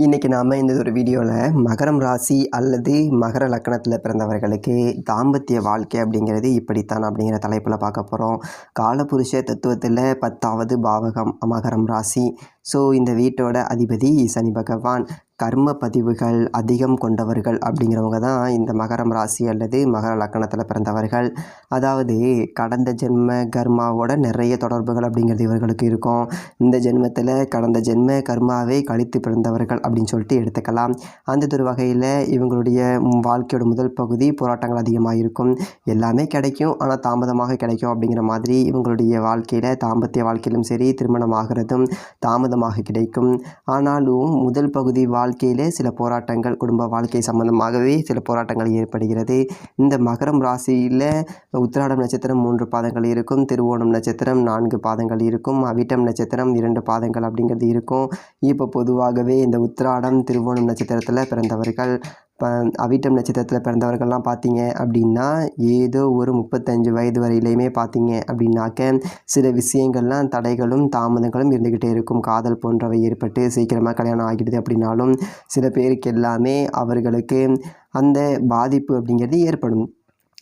இன்றைக்கி நாம் இந்த ஒரு வீடியோவில் மகரம் ராசி அல்லது மகர லக்கணத்தில் பிறந்தவர்களுக்கு தாம்பத்திய வாழ்க்கை அப்படிங்கிறது இப்படித்தான் அப்படிங்கிற தலைப்பில் பார்க்க போகிறோம். காலபுருஷ தத்துவத்தில் 10வது பாவகம் மகரம் ராசி. ஸோ இந்த வீட்டோட அதிபதி சனி பகவான். கர்ம பதிவுகள் அதிகம் கொண்டவர்கள் அப்படிங்கிறவங்க தான் இந்த மகரம் ராசி அல்லது மகர லக்கணத்தில் பிறந்தவர்கள். அதாவது கடந்த ஜென்ம கர்மாவோட நிறைய தொடர்புகள் அப்படிங்கிறது இவர்களுக்கு இருக்கும். இந்த ஜென்மத்தில் கடந்த ஜென்ம கர்மாவை கழித்து பிறந்தவர்கள் அப்படின்னு சொல்லிட்டு எடுத்துக்கலாம். அந்த ஒரு வகையில் இவங்களுடைய வாழ்க்கையோட முதல் பகுதி போராட்டங்கள் அதிகமாக இருக்கும். எல்லாமே கிடைக்கும், ஆனால் தாமதமாக கிடைக்கும் அப்படிங்கிற மாதிரி இவங்களுடைய வாழ்க்கையில் தாம்பத்திய வாழ்க்கையிலும் சரி, திருமணம் ஆகிறதும் தாமதமாக கிடைக்கும். ஆனாலும் முதல் பகுதி வாழ்க்கையிலே சில போராட்டங்கள், குடும்ப வாழ்க்கை சம்பந்தமாகவே சில போராட்டங்கள் ஏற்படுகிறது. இந்த மகரம் ராசியில் உத்திராடம் நட்சத்திரம் 3 பாதங்கள் இருக்கும், திருவோணம் நட்சத்திரம் 4 பாதங்கள் இருக்கும், அவிட்டம் நட்சத்திரம் 2 பாதங்கள் அப்படிங்கிறது இருக்கும். இப்போ பொதுவாகவே இந்த உத்திராடம் திருவோணம் நட்சத்திரத்தில் பிறந்தவர்கள், அவிட்டம் நட்சத்திரத்தில் பிறந்தவர்கள்லாம் பார்த்தீங்க அப்படின்னா ஏதோ ஒரு 35 வயது வரையிலையுமே பார்த்தீங்க அப்படின்னாக்க சில விஷயங்கள்லாம் தடைகளும் தாமதங்களும் இருந்துக்கிட்டே இருக்கும். காதல் போன்றவை ஏற்பட்டு சீக்கிரமாக கல்யாணம் ஆகிடுது அப்படின்னாலும் சில பேருக்கு எல்லாமே அவர்களுக்கு அந்த பாதிப்பு அப்படிங்கிறது ஏற்படும்.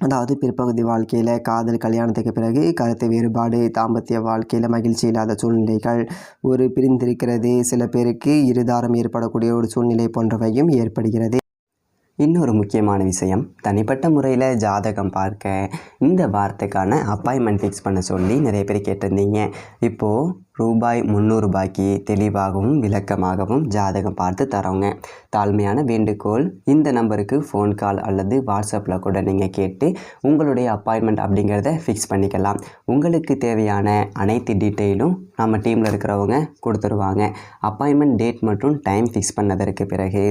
அதாவது பிற்பகுதி வாழ்க்கையில் காதல், கல்யாணத்துக்கு பிறகு கருத்து வேறுபாடு, தாம்பத்திய வாழ்க்கையில் மகிழ்ச்சி இல்லாத சூழ்நிலைகள், ஒரு பிரிந்திருக்கிறது, சில பேருக்கு இருதாரம் ஏற்படக்கூடிய ஒரு சூழ்நிலை போன்றவையும் ஏற்படுகிறது. இன்னொரு முக்கியமான விஷயம், தனிப்பட்ட முறையில் ஜாதகம் பார்க்க இந்த வாரத்துக்கான அப்பாயின்மெண்ட் ஃபிக்ஸ் பண்ண சொல்லி நிறைய பேர் கேட்டிருந்தீங்க. இப்போது ரூபாய் 300 தெளிவாகவும் விளக்கமாகவும் ஜாதகம் பார்த்து தரோங்க. தாழ்மையான வேண்டுகோள், இந்த நம்பருக்கு ஃபோன் கால் அல்லது வாட்ஸ்அப்பில் கூட நீங்கள் கேட்டு உங்களுடைய அப்பாயின்மெண்ட் அப்படிங்கிறத ஃபிக்ஸ் பண்ணிக்கலாம். உங்களுக்கு தேவையான அனைத்து டீட்டெயிலும் நம்ம டீமில் இருக்கிறவங்க கொடுத்துருவாங்க. அப்பாயின்மெண்ட் டேட் மற்றும் டைம் ஃபிக்ஸ் பண்ணதற்கு பிறகு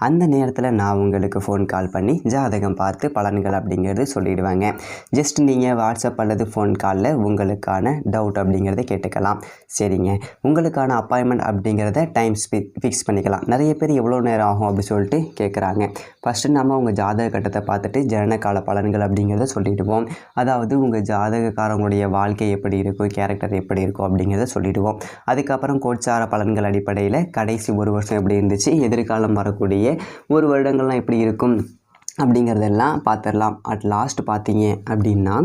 அந்த நேரத்தில் நான் உங்களுக்கு ஃபோன் கால் பண்ணி ஜாதகம் பார்த்து பலன்கள் அப்படிங்கிறது சொல்லிடுவாங்க. ஜஸ்ட் நீங்கள் வாட்ஸ்அப் அல்லது ஃபோன் காலில் உங்களுக்கான டவுட் அப்படிங்கிறத கேட்டுக்கலாம். சரிங்க, உங்களுக்கான அப்பாயின்மெண்ட் அப்படிங்கிறத டைம் ஃபிக்ஸ் பண்ணிக்கலாம். நிறைய பேர் எவ்வளோ நேரம் ஆகும் அப்படி சொல்லிட்டு கேட்குறாங்க. ஃபஸ்ட்டு நம்ம உங்கள் ஜாதக கட்டத்தை பார்த்துட்டு ஜனனகால பலன்கள் அப்படிங்கிறத சொல்லிவிடுவோம். அதாவது உங்கள் ஜாதகக்காரங்களுடைய வாழ்க்கை எப்படி இருக்கும், கேரக்டர் எப்படி இருக்கும் அப்படிங்கிறத சொல்லிவிடுவோம். அதுக்கப்புறம் கோட்சார பலன்கள் அடிப்படையில் கடைசி ஒரு வருஷம் எப்படி இருந்துச்சு, எதிர்காலம் வரக்கூடிய ஒரு வருடங்கள்லாம் எப்படி இருக்கும் அப்படிங்கிறதெல்லாம் பார்த்துடலாம். அட் லாஸ்ட் பார்த்தீங்க அப்படின்னா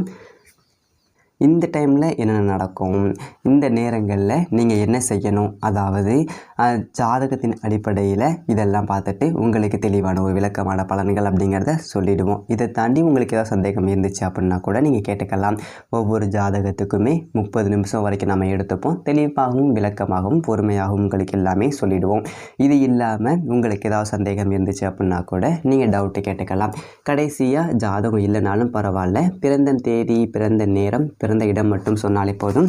இந்த டைமில் என்னென்ன நடக்கும், இந்த நேரங்களில் நீங்கள் என்ன செய்யணும், அதாவது ஜாதகத்தின் அடிப்படையில் இதெல்லாம் பார்த்துட்டு உங்களுக்கு தெளிவான ஒரு விளக்கமான பலன்கள் அப்படிங்கிறத சொல்லிவிடுவோம். இதை தாண்டி உங்களுக்கு ஏதாவது சந்தேகம் இருந்துச்சு அப்படின்னா கூட நீங்கள் கேட்டுக்கலாம். ஒவ்வொரு ஜாதகத்துக்குமே 30 நிமிஷம் வரைக்கும் நம்ம எடுத்துப்போம். தெளிவாகவும் விளக்கமாகவும் பொறுமையாகவும் உங்களுக்கு எல்லாமே சொல்லிவிடுவோம். இது இல்லாமல் உங்களுக்கு ஏதாவது சந்தேகம் இருந்துச்சு அப்படின்னா கூட நீங்கள் டவுட்டு கேட்டுக்கலாம். கடைசியாக ஜாதகம் இல்லைனாலும் பரவாயில்ல, பிறந்த தேதி, பிறந்த நேரம், பிறந்த இடம் மட்டும் சொன்னாலே போதும்,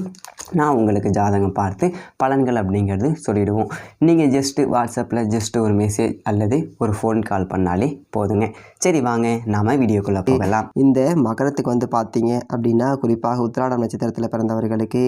நான் உங்களுக்கு ஜாதகம் பார்த்து பலன்கள் அப்படிங்கிறது சொல்லிவிடுவோம். நீங்கள் ஜஸ்ட்டு வாட்ஸ்அப்பில் ஜஸ்ட்டு ஒரு மெசேஜ் அல்லது ஒரு ஃபோன் கால் பண்ணாலே போதுங்க. சரி, வாங்க நாம் வீடியோக்குள்ளே போகலாம். இந்த மகரத்துக்கு வந்து பார்த்தீங்க அப்படின்னா குறிப்பாக உத்திராடம் நட்சத்திரத்தில் பிறந்தவர்களுக்கு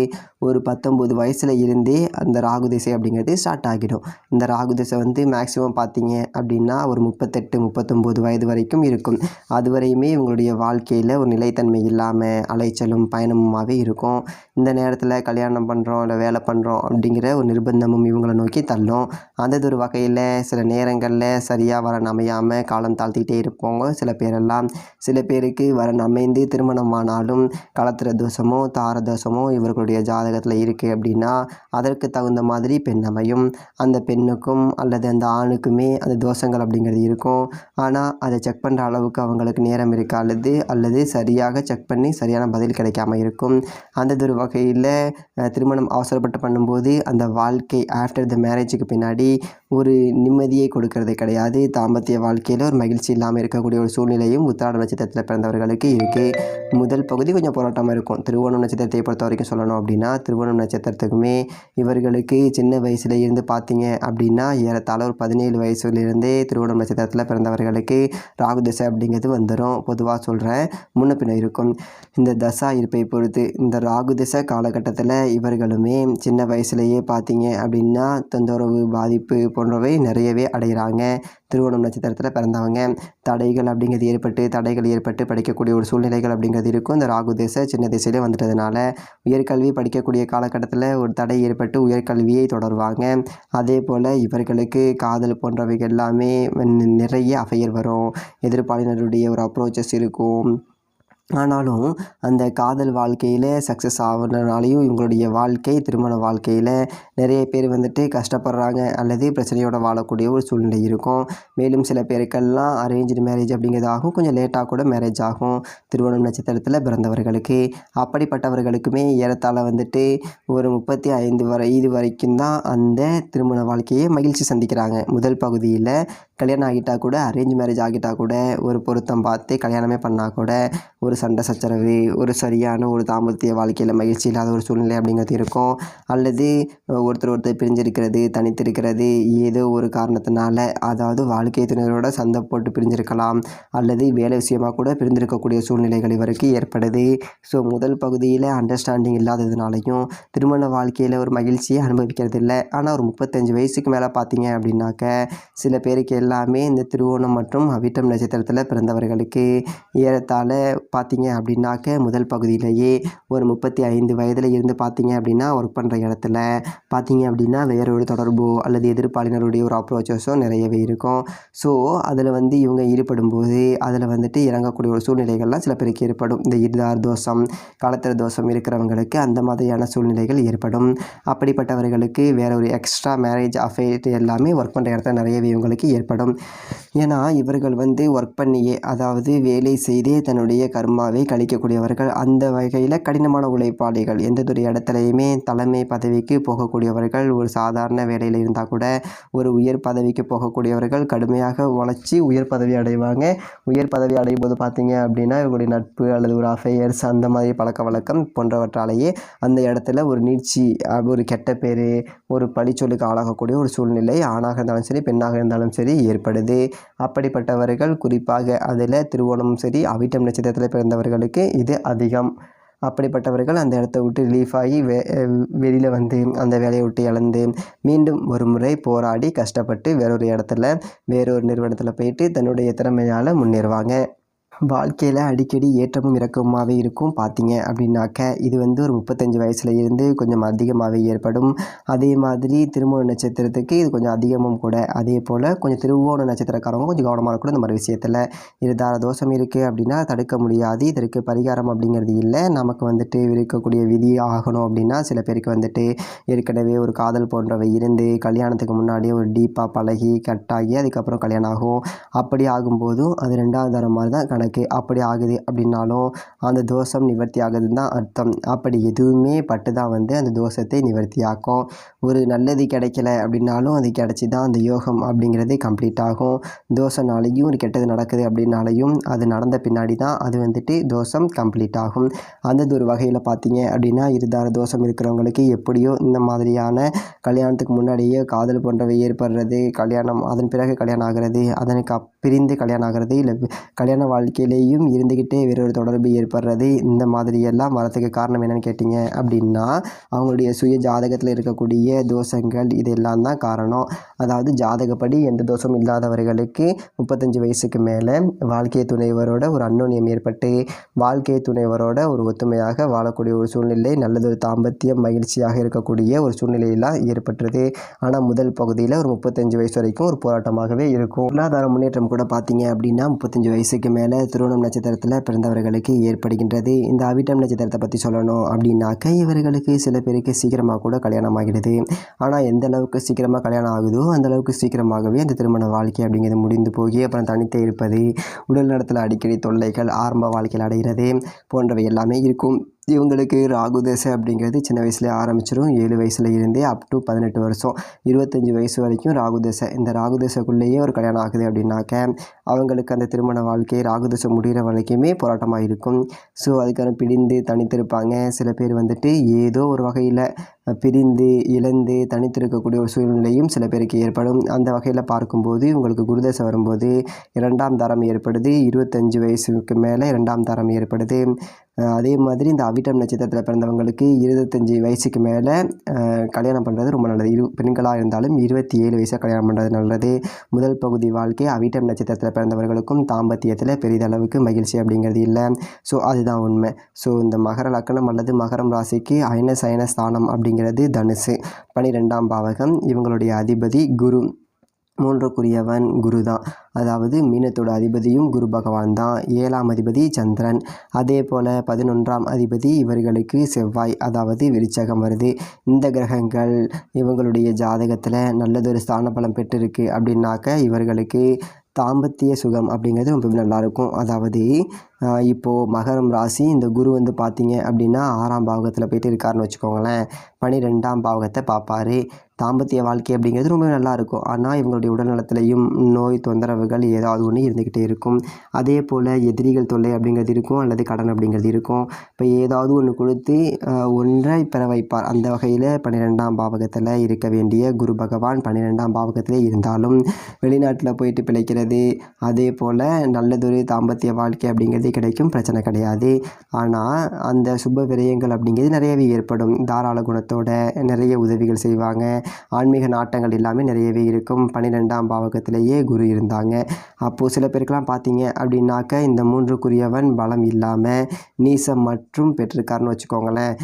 ஒரு 19 வயசில் இருந்தே அந்த ராகு திசை அப்படிங்கிறது ஸ்டார்ட் ஆகிடும். இந்த ராகு திசை வந்து மேக்ஸிமம் பார்த்தீங்க அப்படின்னா ஒரு 38-39 வயது வரைக்கும் இருக்கும். அதுவரையுமே இவங்களுடைய வாழ்க்கையில் ஒரு நிலைத்தன்மை இல்லாமல் அலைச்சலும் பயணமுமாகவே இருக்கும். இந்த நேரத்தில் கல்யாணம் பண்ணுறோம் இல்லை வேலை பண்ணுறோம் அப்படிங்கிற ஒரு நிர்பந்தமும் இவங்களை நோக்கி தள்ளும். அந்த ஒரு வகையில் சில நேரங்களில் சரியாக வரன் அமையாமல் காலம் தாழ்த்திக்கிட்டே இருப்போங்க சில பேரெல்லாம். சில பேருக்கு வரன் அமைந்து திருமணமானாலும் களத்திர தோஷமோ தார தோஷமோ இவர்களுடைய ஜாதகத்தில் இருக்குது அப்படின்னா அதற்கு தகுந்த மாதிரி பெண் அமையும். அந்த பெண்ணுக்கும் அல்லது அந்த ஆணுக்குமே அந்த தோஷங்கள் அப்படிங்கிறது இருக்கும். ஆனால் அதை செக் பண்ணுற அளவுக்கு அவங்களுக்கு நேரம் இருக்காது, அல்லது சரியாக செக் பண்ணி சரியான பதில் கிடைக்காம இருக்கும். அந்த ஒரு வகையில் திருமணம் அவசரப்பட்டு பண்ணும்போது அந்த வாழ்க்கை ஆஃப்டர் த மேரேஜுக்கு பின்னாடி ஒரு நிம்மதியை கொடுக்கறது கிடையாது. தாம்பத்திய வாழ்க்கையில் ஒரு மகிழ்ச்சி இல்லாமல் இருக்கக்கூடிய ஒரு சூழ்நிலையும் உத்திராட நட்சத்திரத்தில் பிறந்தவர்களுக்கு இருக்குது. முதல் பகுதி கொஞ்சம் போராட்டமாக இருக்கும். திருவோணம் நட்சத்திரத்தை பொறுத்த வரைக்கும் சொல்லணும் அப்படின்னா திருவோணம் நட்சத்திரத்துக்குமே இவர்களுக்கு சின்ன வயசுல இருந்து பார்த்தீங்க அப்படின்னா ஏறத்தாழ ஒரு 17 வயசுலேருந்தே திருவோணம் நட்சத்திரத்தில் பிறந்தவர்களுக்கு ராகு தசை அப்படிங்கிறது வந்துடும். பொதுவாக சொல்கிறேன், முன்ன பின்ன இருக்கும். இந்த தசா இருப்பை பொறுத்து இந்த ராகு தசை காலகட்டத்தில் இவர்களுமே சின்ன வயசுலேயே பார்த்தீங்க அப்படின்னா தொந்தரவு, பாதிப்பு போன்றவை நிறையவே அடைகிறாங்க திருவோணம் நட்சத்திரத்தில் பிறந்தவங்க. தடைகள் அப்படிங்கிறது தடைகள் ஏற்பட்டு படிக்கக்கூடிய ஒரு சூழ்நிலைகள் அப்படிங்கிறது இருக்கும். இந்த ராகு திசை சின்ன திசையிலே வந்துட்டதுனால உயர்கல்வி படிக்கக்கூடிய காலகட்டத்தில் ஒரு தடை ஏற்பட்டு உயர்கல்வியை தொடருவாங்க. அதே போல் இவர்களுக்கு காதல் போன்றவைகள் எல்லாமே நிறைய அஃபையர் வரும். எதிர்ப்பாளினருடைய ஒரு அப்ரோச்சஸ் இருக்கும். ஆனாலும் அந்த காதல் வாழ்க்கையில் சக்ஸஸ் ஆகுறதுனாலையும் இவங்களுடைய வாழ்க்கை திருமண வாழ்க்கையில் நிறைய பேர் கஷ்டப்படுறாங்க அல்லது பிரச்சனையோடு வாழக்கூடிய ஒரு சூழ்நிலை இருக்கும். மேலும் சில பேருக்கெல்லாம் அரேஞ்சு மேரேஜ் அப்படிங்கிறது ஆகும். கொஞ்சம் லேட்டாக கூட மேரேஜ் ஆகும் திருவோணம் நட்சத்திரத்தில் பிறந்தவர்களுக்கு. அப்படிப்பட்டவர்களுக்குமே ஏறத்தாழ ஒரு 35 வயது வரைக்கும் தான் அந்த திருமண வாழ்க்கையை மகிழ்ச்சி சந்திக்கிறாங்க. முதல் பகுதியில் கல்யாணம் ஆகிட்டால் கூட அரேஞ்ச் மேரேஜ் ஆகிட்டால் கூட ஒரு பொருத்தம் பார்த்து கல்யாணமே பண்ணால் கூட ஒரு சண்டை சச்சரவு ஒரு சரியான ஒரு தாம்பத்திய வாழ்க்கையில் மகிழ்ச்சி இல்லாத ஒரு சூழ்நிலை அப்படிங்கிறது இருக்கும். அல்லது ஒருத்தர் பிரிஞ்சிருக்கிறது தனித்திருக்கிறது ஏதோ ஒரு காரணத்தினால அதாவது வாழ்க்கை துணையோட சண்டை போட்டு பிரிஞ்சிருக்கலாம். அல்லது வேலை விஷயமாக கூட பிரிந்திருக்கக்கூடிய சூழ்நிலைகள் வரைக்கும் ஏற்படுது. ஸோ முதல் பகுதியில் அண்டர்ஸ்டாண்டிங் இல்லாததுனாலையும் திருமண வாழ்க்கையில் ஒரு மகிழ்ச்சியை அனுபவிக்கிறது இல்லை. ஆனால் ஒரு 35 வயசுக்கு மேலே பார்த்தீங்க அப்படின்னாக்க சில பேருக்கு எல்லாமே இந்த திருவோணம் மற்றும் அவிட்டம் நட்சத்திரத்தில் பிறந்தவர்களுக்கு ஏறத்தாழ பார்த்தீங்க அப்படின்னாக்க முதல் பகுதியிலேயே ஒரு 35 வயதில் இருந்து பார்த்தீங்க அப்படின்னா ஒர்க் பண்ணுற இடத்துல பார்த்தீங்க அப்படின்னா வேற ஒரு தொடர்போ அல்லது எதிர்ப்பாளினருடைய ஒரு அப்ரோச்சஸோ நிறையவே இருக்கும். ஸோ அதில் இவங்க ஈடுபடும் போது அதில் இறங்கக்கூடிய ஒரு சூழ்நிலைகள்லாம் சில பேருக்கு ஏற்படும். இந்த இருதார் தோஷம் காலத்திர தோஷம் இருக்கிறவங்களுக்கு அந்த மாதிரியான சூழ்நிலைகள் ஏற்படும். அப்படிப்பட்டவர்களுக்கு வேற ஒரு எக்ஸ்ட்ரா மேரேஜ் அஃபேர் எல்லாமே ஒர்க் பண்ணுற இடத்துல நிறையவே இவங்களுக்கு ஏற்படும். ஏன்னா இவர்கள் ஒர்க் பண்ணியே அதாவது வேலை செய்தே தன்னுடைய கர்மாவை கழிக்கக்கூடியவர்கள். அந்த வகையில் கடினமான உழைப்பாளிகள். எந்த ஒரு இடத்துலையுமே தலைமை பதவிக்கு போகக்கூடியவர்கள். ஒரு சாதாரண வேலையில் இருந்தால் கூட ஒரு உயர் பதவிக்கு போகக்கூடியவர்கள் கடுமையாக உழைச்சி உயர் பதவி அடைவாங்க. உயர் பதவி அடையும் போது பார்த்தீங்க அப்படின்னா இவங்களுடைய நட்பு அல்லது ஒரு அஃபேயர்ஸ் அந்த மாதிரி பழக்க வழக்கம் போன்றவற்றாலேயே அந்த இடத்துல ஒரு நீட்சி ஒரு கெட்ட பேர் ஒரு பழிச்சொல்லுக்கு ஆளாகக்கூடிய ஒரு சூழ்நிலை ஆணாக இருந்தாலும் சரி பெண்ணாக இருந்தாலும் சரி ஏற்படுது. அப்படிப்பட்டவர்கள் குறிப்பாக அதில் திருவோணமும் சரி அவிட்டம் நட்சத்திரத்தில் பிறந்தவர்களுக்கு இது அதிகம். அப்படிப்பட்டவர்கள் அந்த இடத்த விட்டு ரிலீஃப் ஆகி வெளியில் அந்த வேலையை விட்டு இழந்து மீண்டும் ஒரு முறை போராடி கஷ்டப்பட்டு வேறொரு இடத்துல வேறொரு நிறுவனத்தில் போயிட்டு தன்னுடைய திறமையால் முன்னேறுவாங்க. வாழ்க்கையில் அடிக்கடி ஏற்றமும் இறக்கமாகவே இருக்கும். பார்த்தீங்க அப்படின்னாக்க இது ஒரு 35 வயசில் இருந்து கொஞ்சம் அதிகமாகவே ஏற்படும். அதே மாதிரி திருவோண நட்சத்திரத்துக்கு இது கொஞ்சம் அதிகமும் கூட. அதே போல் கொஞ்சம் திருவோண நட்சத்திரக்காரங்க கொஞ்சம் கவனமாக இருக்கணும் இந்த மாதிரி விஷயத்தில். இருதார தோஷம் இருக்குது அப்படின்னா தடுக்க முடியாது. இதற்கு பரிகாரம் அப்படிங்கிறது இல்லை. நமக்கு இருக்கக்கூடிய விதி ஆகணும் அப்படின்னா சில பேருக்கு ஏற்கனவே ஒரு காதல் போன்றவை இருந்து கல்யாணத்துக்கு முன்னாடியே ஒரு டீப்பாக பழகி கட்டாகி அதுக்கப்புறம் கல்யாணம் ஆகும். அப்படி ஆகும்போதும் அது 2வது தரம் மாதிரி தான் அப்படி ஆகுது அப்படின்னாலும் அந்த தோஷம் நிவர்த்தி ஆகுதுன்னு தான் அர்த்தம். அப்படி எதுவுமே பட்டு தான் அந்த தோஷத்தை நிவர்த்தி ஆக்கும். ஒரு நல்லது கிடைக்கல அப்படின்னாலும் அது கிடச்சி தான் அந்த யோகம் அப்படிங்கிறது கம்ப்ளீட் ஆகும். தோஷனாலையும் ஒரு கெட்டது நடக்குது அப்படின்னாலையும் அது நடந்த பின்னாடி தான் அது தோஷம் கம்ப்ளீட் ஆகும். அந்த ஒரு வகையில் பார்த்தீங்க அப்படின்னா இருதார தோஷம் இருக்கிறவங்களுக்கு எப்படியோ இந்த மாதிரியான கல்யாணத்துக்கு முன்னாடியே காதல் போன்றவை ஏற்படுறது கல்யாணம் அதன் பிறகு கல்யாணம் ஆகிறது அதனுக்கு பிரிந்து கல்யாணம் ஆகிறது இல்லை கல்யாண வாழ்க்கையிலேயும் இருந்துக்கிட்டே வேறொரு தொடர்பு ஏற்படுறது இந்த மாதிரியெல்லாம் வரத்துக்கு காரணம் என்னென்னு கேட்டிங்க அப்படின்னா அவங்களுடைய சுய ஜாதகத்தில் இருக்கக்கூடிய தோஷங்கள் இதெல்லாம் தான் காரணம். அதாவது ஜாதகப்படி எந்த தோஷமும் இல்லாதவர்களுக்கு 35 வயசுக்கு மேலே வாழ்க்கை துணைவரோட ஒரு அந்யோன்யம் ஏற்பட்டு வாழ்க்கை துணைவரோட ஒரு ஒத்துமையாக வாழக்கூடிய ஒரு சூழ்நிலை நல்லதொரு தாம்பத்தியம் மகிழ்ச்சியாக இருக்கக்கூடிய ஒரு சூழ்நிலையெல்லாம் ஏற்பட்டுருது. ஆனால் முதல் பகுதியில் ஒரு 35 வயசு வரைக்கும் ஒரு போராட்டமாகவே இருக்கும். பொருளாதார முன்னேற்றம் கூட பார்த்தீங்க அப்படின்னா 35 வயசுக்கு மேலே திருவோணம் நட்சத்திரத்தில் பிறந்தவர்களுக்கு ஏற்படுகின்றது. இந்த அவிட்டம் நட்சத்திரத்தை பற்றி சொல்லணும் அப்படின்னாக்க இவர்களுக்கு சில பேருக்கு சீக்கிரமாக கூட கல்யாணம் ஆகிடுது. ஆனால் எந்த அளவுக்கு சீக்கிரமாக கல்யாணம் ஆகுதோ அந்த அளவுக்கு சீக்கிரமாகவே அந்த திருமண வாழ்க்கை அப்படிங்கிறது முடிந்து போகி அப்புறம் தனித்தே இருப்பது உடல் நலத்தில் அடிக்கடி தொல்லைகள் ஆரம்ப வாழ்க்கையில் அடைகிறது போன்றவை எல்லாமே இருக்கும். இவங்களுக்கு ராகு தசை அப்படிங்கிறது சின்ன வயசுலேயே ஆரம்பிச்சிடும். 7 வயசில் இருந்தே அப் டு 18 வருஷம் 25 வயசு வரைக்கும் ராகு தசை. இந்த ராகு தசைக்குள்ளேயே ஒரு கல்யாணம் ஆகுது அப்படின்னாக்க அவங்களுக்கு அந்த திருமண வாழ்க்கை ராகு தசை முடிகிற வரைக்குமே போராட்டமாக இருக்கும். ஸோ அதுக்கான பிடிந்து தனித்திருப்பாங்க. சில பேர் ஏதோ ஒரு வகையில் பிரிந்து இழந்து தனித்திருக்கக்கூடிய ஒரு சூழ்நிலையும் சில பேருக்கு ஏற்படும். அந்த வகையில் பார்க்கும்போது உங்களுக்கு குருதசை வரும்போது 2ஆம் தரம் ஏற்படுது. 25 வயசுக்கு மேலே 2ஆம் தரம் ஏற்படுது. அதே மாதிரி இந்த அவிட்டம் நட்சத்திரத்தில் பிறந்தவங்களுக்கு 25 வயசுக்கு மேலே கல்யாணம் பண்ணுறது ரொம்ப நல்லது. பெண்களாக இருந்தாலும் 27 வயசாக கல்யாணம் பண்ணுறது நல்லது. முதல் பகுதி வாழ்க்கை அவிட்டம் நட்சத்திரத்தில் பிறந்தவர்களுக்கும் தாம்பத்தியத்தில் பெரிதளவுக்கு மகிழ்ச்சி அப்படிங்கிறது இல்லை. ஸோ அதுதான் உண்மை. ஸோ இந்த மகர லக்னம் அல்லது மகரம் ராசிக்கு அயன சயன ஸ்தானம் அப்படிங்கிறது தனுசு, 12ஆம் பாவகம். இவங்களுடைய அதிபதி குரு, 3க்குரியவன் குரு தான். அதாவது மீனத்தோட அதிபதியும் குரு பகவான் தான். 7ஆம் அதிபதி சந்திரன். அதே போல் 11ஆம் அதிபதி இவர்களுக்கு செவ்வாய், அதாவது விருச்சகம் வருது. இந்த கிரகங்கள் இவங்களுடைய ஜாதகத்தில் நல்லதொரு ஸ்தான பலம் பெற்றிருக்கு அப்படின்னாக்க இவர்களுக்கு தாம்பத்திய சுகம் அப்படிங்கிறது ரொம்ப நல்லாயிருக்கும். அதாவது இப்போது மகரம் ராசி இந்த குரு வந்து பார்த்திங்க அப்படின்னா 6ஆம் பாவகத்தில் போய்ட்டு இருக்காருன்னு வச்சுக்கோங்களேன். 12ஆம் பாவகத்தை பார்ப்பார். தாம்பத்திய வாழ்க்கை அப்படிங்கிறது ரொம்ப நல்லாயிருக்கும். ஆனால் இவங்களுடைய உடல்நலத்திலையும் நோய் தொந்தரவுகள் ஏதாவது ஒன்று இருந்துக்கிட்டே இருக்கும். அதே போல் எதிரிகள் தொல்லை அப்படிங்கிறது இருக்கும், அல்லது கடன் அப்படிங்கிறது இருக்கும். இப்போ ஏதாவது ஒன்று கொடுத்து ஒன்றை பெற வைப்பார். அந்த வகையில் 12ஆம் பாவகத்தில் இருக்க வேண்டிய குரு பகவான் 12ஆம் பாவகத்திலே இருந்தாலும் வெளிநாட்டில் போயிட்டு பிழைக்கிறது, அதே போல் நல்லதொரு தாம்பத்திய வாழ்க்கை அப்படிங்கிறது கிடைக்கும், பிரச்சனை கிடையாது. ஆனால் அந்த சுப விரயங்கள் அப்படிங்கிறது நிறையவே ஏற்படும். தாராள குணத்தோட நிறைய உதவிகள் செய்வாங்க. ஆன்மீக நாட்டங்கள் எல்லாமே நிறையவே இருக்கும். 12ஆம் பாவகத்திலேயே குரு இருந்தாங்க. அப்போது சில பேருக்கெல்லாம் பார்த்தீங்க அப்படின்னாக்க இந்த 3க்குரியவன் பலம் இல்லாமல் நீசம் மற்றும் பெற்றிருக்காருன்னு வச்சுக்கோங்களேன்.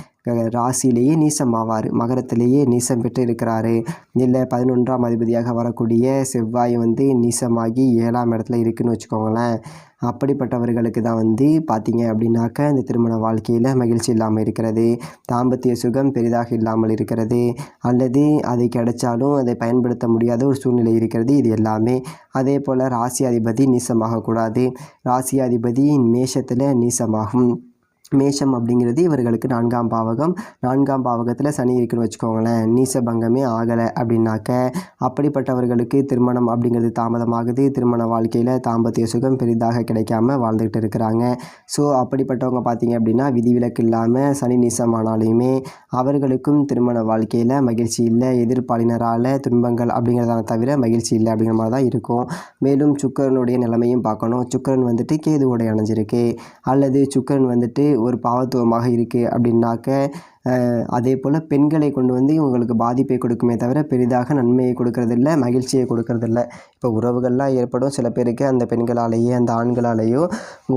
ராசியிலேயே நீசம் ஆவார், மகரத்திலேயே நீசம் பெற்று இருக்கிறாரு. இல்லை 11ஆம் அதிபதியாக வரக்கூடிய செவ்வாய் வந்து நீசமாகி 7ஆம் இடத்துல இருக்குதுன்னு வச்சுக்கோங்களேன். அப்படிப்பட்டவர்களுக்கு தான் வந்து பார்த்திங்க அப்படின்னாக்க இந்த திருமண வாழ்க்கையில் மகிழ்ச்சி இல்லாமல் இருக்கிறது, தாம்பத்திய சுகம் பெரிதாக இல்லாமல் இருக்கிறது, அல்லது அது கிடைச்சாலும் அதை பயன்படுத்த முடியாத ஒரு சூழ்நிலை இருக்கிறது. இது எல்லாமே அதே போல் ராசி அதிபதி நீசமாகக்கூடாது. ராசி அதிபதி மேஷத்தில் நீசமாகும். மேஷம் அப்படிங்கிறது இவர்களுக்கு 4ஆம் பாவகம். 4ஆம் பாவகத்தில் சனி இருக்குன்னு வச்சுக்கோங்களேன். நீசபங்கமே ஆகலை அப்படின்னாக்க அப்படிப்பட்டவர்களுக்கு திருமணம் அப்படிங்கிறது தாமதமாகுது. திருமண வாழ்க்கையில் தாம்பத்திய சுகம் பெரிதாக கிடைக்காம வாழ்ந்துக்கிட்டு இருக்கிறாங்க. ஸோ அப்படிப்பட்டவங்க பார்த்திங்க அப்படின்னா விதிவிலக்கு இல்லாமல் சனி நீசமானாலுமே அவர்களுக்கும் திருமண வாழ்க்கையில் மகிழ்ச்சி இல்லை. எதிர்ப்பாளினரால் துன்பங்கள் அப்படிங்கிறதான தவிர மகிழ்ச்சி இல்லை அப்படிங்கிற மாதிரி தான் இருக்கும். மேலும் சுக்கிரனுடைய நிலைமையும் பார்க்கணும். சுக்கிரன் வந்துட்டு கேதுவோட இணைஞ்சிருக்கு, அல்லது சுக்கிரன் வந்துட்டு ஒரு பாவத்துவமாக இருக்குது அப்படின்னாக்க அதே போல் பெண்களை கொண்டு வந்து இவங்களுக்கு பாதிப்பை கொடுக்குமே தவிர பெரிதாக நன்மையை கொடுக்கறதில்ல, மகிழ்ச்சியை கொடுக்கறதில்ல. இப்போ உறவுகள்லாம் ஏற்படும் சில பேருக்கு அந்த பெண்களாலேயே அந்த ஆண்களாலேயோ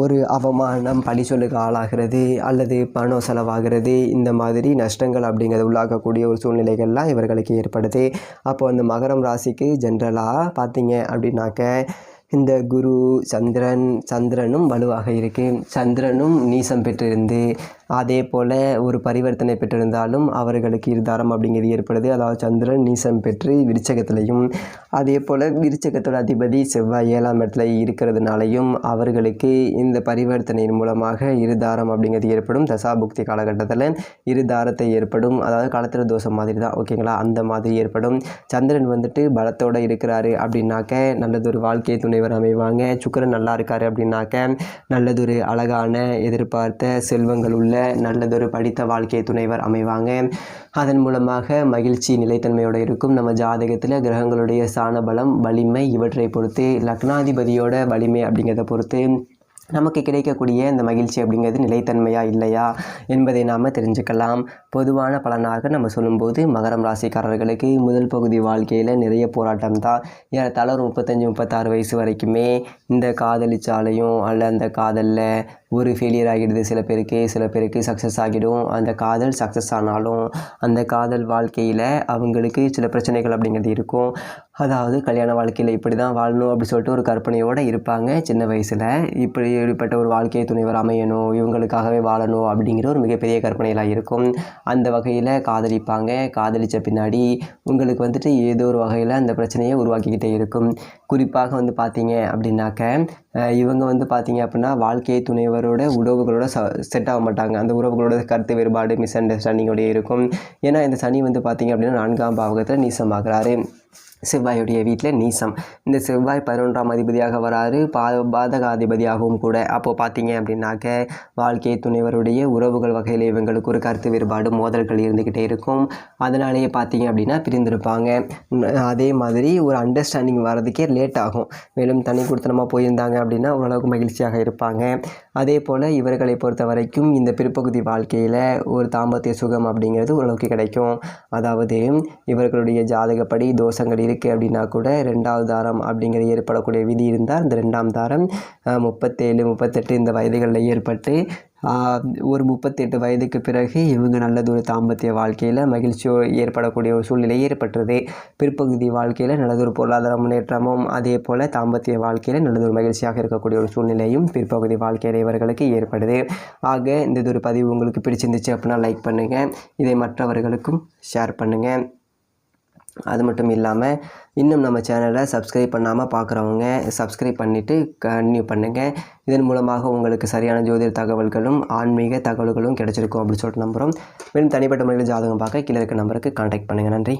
ஒரு அவமானம், பழி சொல்லுக்கு ஆளாகிறது, அல்லது பணம் செலவாகிறது, இந்த மாதிரி நஷ்டங்கள் அப்படிங்கிறது உள்ளாகக்கூடிய ஒரு சூழ்நிலைகள்லாம் இவர்களுக்கு ஏற்படுது. அப்போ அந்த மகரம் ராசிக்கு ஜென்ரலாக பார்த்தீங்க அப்படின்னாக்க இந்த குரு சந்திரனும் வலுவாக இருக்குது. சந்திரனும் நீசம் பெற்றிருந்து அதே போல் ஒரு பரிவர்த்தனை பெற்றிருந்தாலும் அவர்களுக்கு இருதாரம் அப்படிங்கிறது ஏற்படுது. அதாவது சந்திரன் நீசம் பெற்று விருச்சகத்திலையும், அதே போல் விருச்சகத்தோட அதிபதி செவ்வாய் 7ஆம் இடத்துல இருக்கிறதுனாலையும் அவர்களுக்கு இந்த பரிவர்த்தனையின் மூலமாக இருதாரம் அப்படிங்கிறது ஏற்படும். தசாபுக்தி காலகட்டத்தில் இருதாரத்தை ஏற்படும். அதாவது காலத்திர தோஷம் மாதிரி தான், ஓகேங்களா, அந்த மாதிரி ஏற்படும். சந்திரன் வந்துட்டு பலத்தோடு இருக்கிறாரு அப்படின்னாக்க நல்லதொரு வாழ்க்கை துணைவர் அமைவாங்க. சுக்கிரன் நல்லா இருக்காரு அப்படின்னாக்க நல்லதொரு அழகான எதிர்பார்த்த செல்வங்கள் உள்ள நல்லதொரு படித்த வாழ்க்கை துணைவர் அமைவாங்க. அதன் மூலமாக மகிழ்ச்சி நிலைத்தன்மையோடு இருக்கும். நம்ம ஜாதகத்தில் கிரகங்களுடைய ஸ்தான பலம், வலிமை இவற்றை பொறுத்து, லக்னாதிபதியோட வலிமை அப்படிங்கிறத பொறுத்து நமக்கு கிடைக்கக்கூடிய இந்த மகிழ்ச்சி அப்படிங்கிறது நிலைத்தன்மையாக இல்லையா என்பதை நாம் தெரிஞ்சுக்கலாம். பொதுவான பலனாக நம்ம சொல்லும்போது மகரம் ராசிக்காரர்களுக்கு முதல் பகுதி வாழ்க்கையில் நிறைய போராட்டம் தான். ஏறத்தாழ ஒரு 35-36 வயசு வரைக்குமே இந்த காதலிச்சாலையும் அல்ல அந்த காதலில் ஒரு ஃபெயிலியர் ஆகிடுது. சில பேருக்கு சக்ஸஸ் ஆகிடும். அந்த காதல் சக்ஸஸ் ஆனாலும் அந்த காதல் வாழ்க்கையில் அவங்களுக்கு சில பிரச்சனைகள் அப்படிங்கிறது இருக்கும். அதாவது கல்யாண வாழ்க்கையில் இப்படி தான் வாழணும் அப்படி சொல்லிட்டு ஒரு கற்பனையோடு இருப்பாங்க சின்ன வயசில். இப்படிப்பட்ட ஒரு வாழ்க்கையை துணைவர் அமையணும், இவங்களுக்காகவே வாழணும் அப்படிங்கிற ஒரு மிகப்பெரிய கற்பனையெல்லாம் இருக்கும். அந்த வகையில் காதலிப்பாங்க. காதலித்த பின்னாடி உங்களுக்கு வந்துட்டு ஏதோ ஒரு வகையில் அந்த பிரச்சனையை உருவாக்கிக்கிட்டே இருக்கும். குறிப்பாக வந்து பார்த்தீங்க அப்படின்னாக்க இவங்க வந்து பார்த்தீங்க அப்படின்னா வாழ்க்கை துணைவரோட உறவுகளோட செட் ஆக மாட்டாங்க. அந்த உறவுகளோட கருத்து வேறுபாடு, மிஸ் அண்டர்ஸ்டாண்டிங்கோடய இருக்கும். ஏன்னா இந்த சனி வந்து பார்த்தீங்க அப்படின்னா 4ஆம் பாவகத்தில் நீசமாகிறாரு. செவ்வாயுடைய வீட்டில் நீசம். இந்த செவ்வாய் 11ஆம் அதிபதியாக வராரு, பாதகாதிபதியாகவும் கூட. அப்போது பார்த்தீங்க அப்படின்னாக்க வாழ்க்கை துணைவருடைய உறவுகள் வகையில் இவங்களுக்கு ஒரு கருத்து வேறுபாடு, மோதல்கள் இருந்துக்கிட்டே இருக்கும். அதனாலேயே பார்த்தீங்க அப்படின்னா பிரிந்திருப்பாங்க. அதே மாதிரி ஒரு அண்டர்ஸ்டாண்டிங் வர்றதுக்கே லேட் ஆகும். மேலும் தனி கொடுத்தனமாக போயிருந்தாங்க அப்படின்னா ஓரளவுக்கு மகிழ்ச்சியாக இருப்பாங்க. அதே போல் இவர்களை பொறுத்த வரைக்கும் இந்த பிற்பகுதி வாழ்க்கையில் ஒரு தாம்பத்திய சுகம் அப்படிங்கிறது ஓரளவுக்கு கிடைக்கும். அதாவது இவர்களுடைய ஜாதகப்படி தோஷங்கள் இருக்குது அப்படின்னா கூட 2வது தாரம் அப்படிங்கிற ஏற்படக்கூடிய விதி இருந்தால் இந்த 2ஆம் தாரம் 37, 38 இந்த வயதுகளில் ஏற்பட்டு ஒரு 38 வயதுக்கு பிறகு இவங்க நல்லதொரு தாம்பத்திய வாழ்க்கையில் மகிழ்ச்சி ஏற்படக்கூடிய ஒரு சூழ்நிலை ஏற்பட்டுருது. பிற்பகுதி வாழ்க்கையில் நல்லதொரு பொருளாதார முன்னேற்றமும் அதே போல் தாம்பத்திய வாழ்க்கையில் நல்லதொரு மகிழ்ச்சியாக இருக்கக்கூடிய ஒரு சூழ்நிலையும் பிற்பகுதி வாழ்க்கையில் இவர்களுக்கு ஏற்படுது. ஆக இந்த ஒரு பதிவு உங்களுக்கு பிடிச்சிருந்துச்சு அப்படின்னா லைக் பண்ணுங்கள், இதை மற்றவர்களுக்கும் ஷேர் பண்ணுங்கள். அது மட்டும் இல்லாமல் இன்னும் நம்ம சேனலை சப்ஸ்கிரைப் பண்ணாமல் பார்க்குறவங்க சப்ஸ்கிரைப் பண்ணிவிட்டு கன்டினியூ பண்ணுங்கள். இதன் மூலமாக உங்களுக்கு சரியான ஜோதிட தகவல்களும் ஆன்மீக தகவல்களும் கிடைச்சிருக்கும் அப்படின்னு சொல்லிட்டு நம்புகிறோம். மேலும் தனிப்பட்ட முறையில் ஜாதகம் பார்க்க கீழே இருக்க நம்பருக்கு கான்டாக்ட் பண்ணுங்கள். நன்றி.